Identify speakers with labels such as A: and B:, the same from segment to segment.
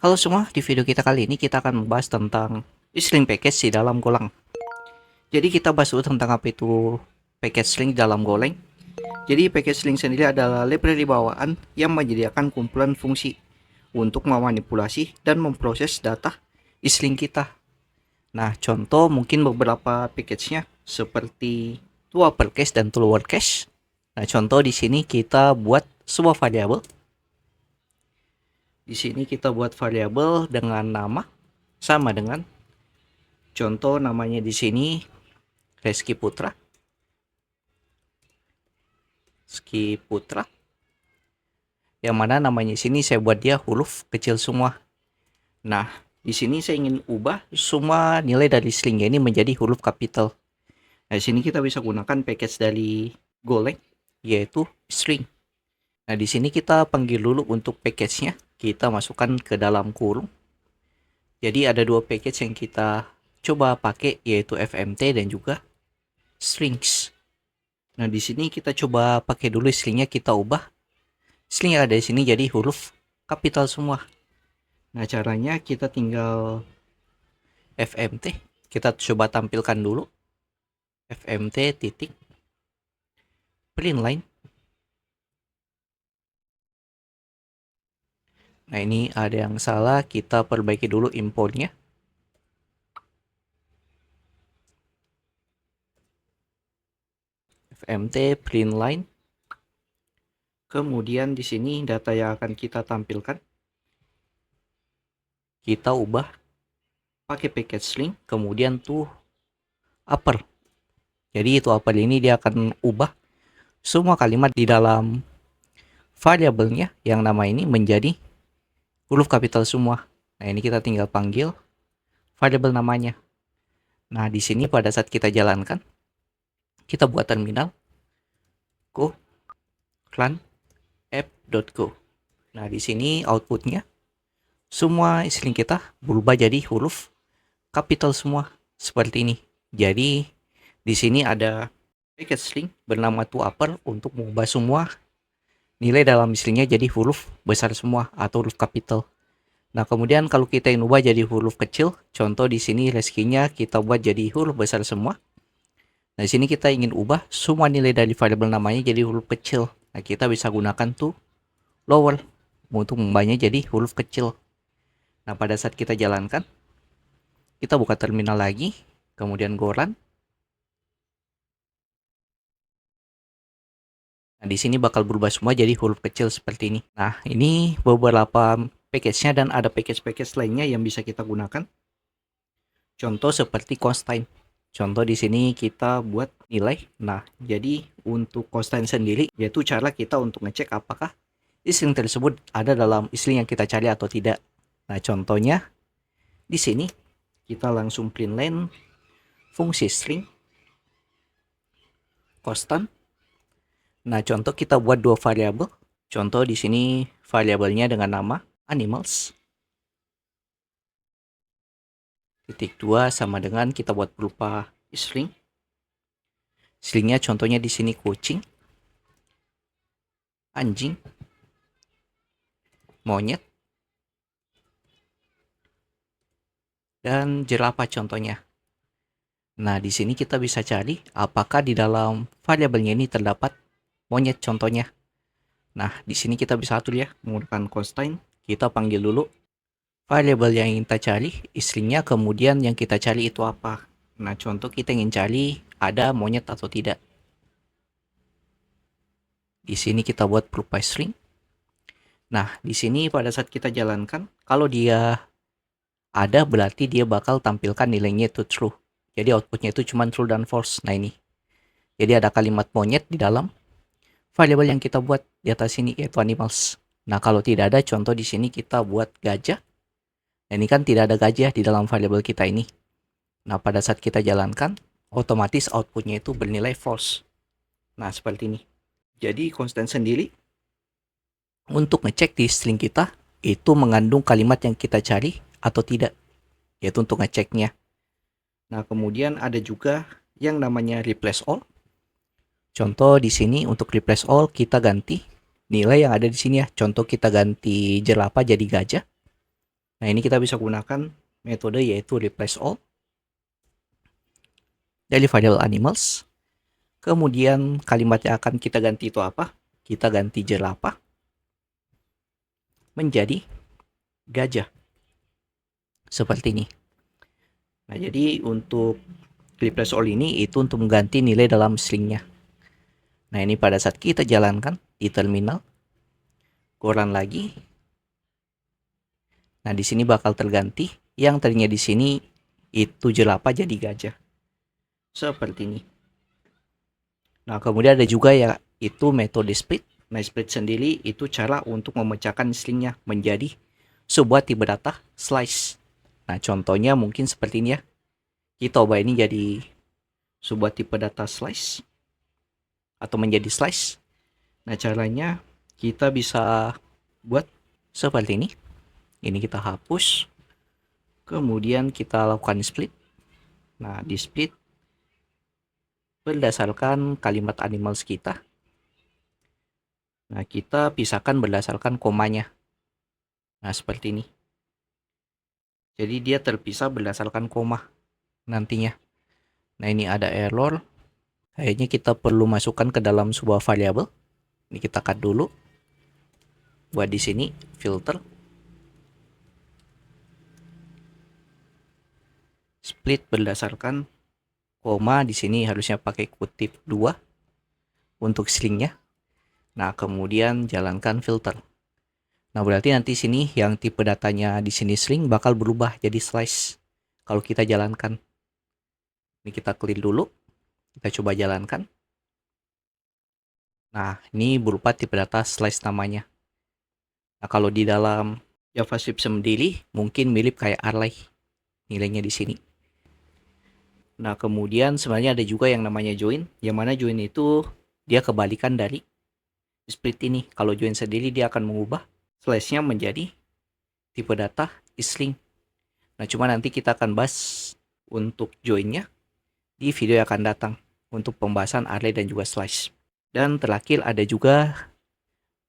A: Halo semua, di video kita kali ini kita akan membahas tentang string package di dalam Golang. Jadi kita bahas dulu tentang apa itu package string di dalam Golang. Jadi package string sendiri adalah library bawaan yang menyediakan kumpulan fungsi untuk memanipulasi dan memproses data string kita. Nah, contoh mungkin beberapa package-nya seperti to uppercase dan to lowercase. Nah, contoh di sini kita buat sebuah variabel. Di sini kita buat variabel dengan nama sama dengan contoh namanya di sini Reski Putra. Reski Putra. Yang mana namanya sini saya buat dia huruf kecil semua. Nah, di sini saya ingin ubah semua nilai dari string ini menjadi huruf kapital. Nah, di sini kita bisa gunakan package dari Golang yaitu string. Nah, di sini kita panggil dulu untuk package-nya. Kita masukkan ke dalam kurung. Jadi ada dua package yang kita coba pakai yaitu fmt dan juga strings. Nah, di sini kita coba pakai dulu stringnya, kita ubah string yang ada di sini jadi huruf kapital semua. Nah, caranya kita tinggal fmt, kita coba tampilkan dulu fmt titik print line. Nah, ini ada yang salah, kita perbaiki dulu importnya. fmt print line. Kemudian di sini data yang akan kita tampilkan kita ubah pakai package string, kemudian to upper. Jadi itu upper ini dia akan ubah semua kalimat di dalam variabelnya yang nama ini menjadi huruf kapital semua. Nah, ini kita tinggal panggil variabel namanya. Nah, di sini pada saat kita jalankan, kita buat terminal go run app.go. Nah, di sini outputnya semua string kita berubah jadi huruf kapital semua seperti ini. Jadi di sini ada package string bernama toUpper untuk mengubah semua nilai dalam stringnya jadi huruf besar semua atau huruf kapital. Nah, kemudian kalau kita ingin ubah jadi huruf kecil, contoh di sini reskinya kita buat jadi huruf besar semua. Nah, di sini kita ingin ubah semua nilai dari variabel namanya jadi huruf kecil. Nah, kita bisa gunakan to lower untuk mengubahnya jadi huruf kecil. Nah, pada saat kita jalankan, kita buka terminal lagi, kemudian go run. Nah, di sini bakal berubah semua jadi huruf kecil seperti ini. Nah, ini beberapa package-nya dan ada package-package lainnya yang bisa kita gunakan. Contoh seperti constraint. Contoh di sini kita buat nilai. Nah, jadi untuk constraint sendiri yaitu cara kita untuk ngecek apakah string tersebut ada dalam string yang kita cari atau tidak. Nah, contohnya di sini kita langsung print line fungsi string constant. Nah, contoh kita buat dua variabel. Contoh di sini variabelnya dengan nama animals. Titik 2 sama dengan kita buat berupa string. Stringnya contohnya di sini kucing, anjing, monyet, dan jerapah contohnya. Nah, di sini kita bisa cari apakah di dalam variabelnya ini terdapat monyet contohnya. Nah, di sini kita bisa atur ya menggunakan constraint. Kita panggil dulu variabel yang ingin kita cari, stringnya, kemudian yang kita cari itu apa. Nah, contoh kita ingin cari ada monyet atau tidak. Di sini kita buat berupa string. Nah, di sini pada saat kita jalankan, kalau dia ada berarti dia bakal tampilkan nilainya itu true. Jadi outputnya itu cuma true dan false. Nah, ini. Jadi ada kalimat monyet di dalam variabel yang kita buat di atas sini yaitu animals. Nah, kalau tidak ada, contoh di sini kita buat gajah. Nah, ini kan tidak ada gajah di dalam variabel kita ini. Nah, pada saat kita jalankan, otomatis outputnya itu bernilai false. Nah, seperti ini. Jadi constant sendiri untuk ngecek di string kita itu mengandung kalimat yang kita cari atau tidak, yaitu untuk ngeceknya. Nah, kemudian ada juga yang namanya replace all. Contoh di sini untuk replace all kita ganti nilai yang ada di sini ya. Contoh kita ganti jerapah jadi gajah. Nah, ini kita bisa gunakan metode yaitu replace all dari variable animals. Kemudian kalimat yang akan kita ganti itu apa? Kita ganti jerapah menjadi gajah. Seperti ini. Nah, jadi untuk replace all ini itu untuk mengganti nilai dalam stringnya. Nah, ini pada saat kita jalankan di terminal, go run lagi. Nah, di sini bakal terganti. Yang tadinya di sini itu jerapah jadi gajah. Seperti ini. Nah, kemudian ada juga ya itu metode split. Nah, split sendiri itu cara untuk memecahkan stringnya menjadi sebuah tipe data slice. Nah, contohnya mungkin seperti ini ya. Kita ubah ini jadi sebuah tipe data slice atau menjadi slice. Nah, caranya kita bisa buat seperti ini. Ini kita hapus. Kemudian kita lakukan split. Nah, di split berdasarkan kalimat animals kita. Nah, kita pisahkan berdasarkan komanya. Nah, seperti ini. Jadi dia terpisah berdasarkan koma nantinya. Nah, ini ada error. Kayaknya kita perlu masukkan ke dalam sebuah variabel. Ini kita cut dulu. Buat di sini filter. Split berdasarkan koma, di sini harusnya pakai kutip 2 untuk stringnya. Nah, kemudian jalankan filter. Nah, berarti nanti sini yang tipe datanya di sini string bakal berubah jadi slice kalau kita jalankan. Ini kita clear dulu. Kita coba jalankan. Nah, ini berupa tipe data slice namanya. Nah, kalau di dalam JavaScript sendiri mungkin mirip kayak array nilainya di sini. Nah, kemudian sebenarnya ada juga yang namanya join, yang mana join itu dia kebalikan dari split ini. Kalau join sendiri dia akan mengubah slice-nya menjadi tipe data string. Nah, cuma nanti kita akan bahas untuk join-nya di video yang akan datang untuk pembahasan array dan juga slice. Dan terakhir ada juga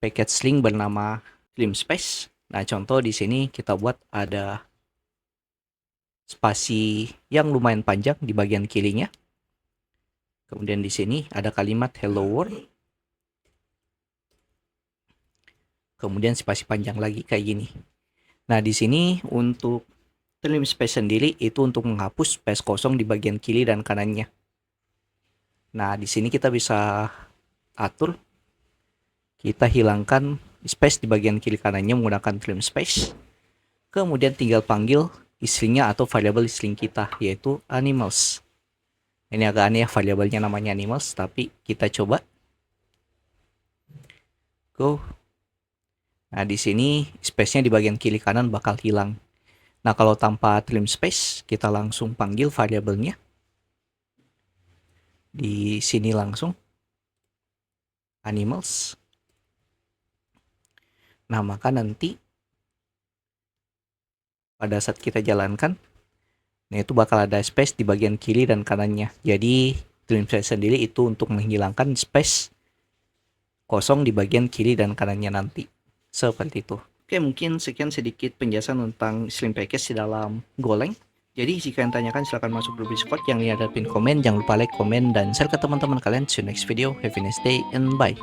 A: paket string bernama limspace. Nah, contoh di sini kita buat ada spasi yang lumayan panjang di bagian kirinya. Kemudian di sini ada kalimat hello world. Kemudian spasi panjang lagi kayak gini. Nah, di sini untuk limspace sendiri itu untuk menghapus space kosong di bagian kiri dan kanannya. Nah, di sini kita bisa atur. Kita hilangkan space di bagian kiri kanannya menggunakan limspace. Kemudian tinggal panggil stringnya atau variabel string kita, yaitu animals. Ini agak aneh ya, variabelnya namanya animals, tapi kita coba. Go. Nah, di sini space-nya di bagian kiri kanan bakal hilang. Nah, kalau tanpa trim space, kita langsung panggil variabelnya. Di sini langsung animals. Nah, maka nanti pada saat kita jalankan, nah itu bakal ada space di bagian kiri dan kanannya. Jadi, trim space sendiri itu untuk menghilangkan space kosong di bagian kiri dan kanannya nanti. Seperti itu. Oke, mungkin sekian sedikit penjelasan tentang string package di dalam Golang. Jadi jika kalian tanyakan silahkan masuk grup Discord yang ada pin komen. Jangan lupa like, komen, dan share ke teman-teman kalian. See you next video. Have a nice day and bye.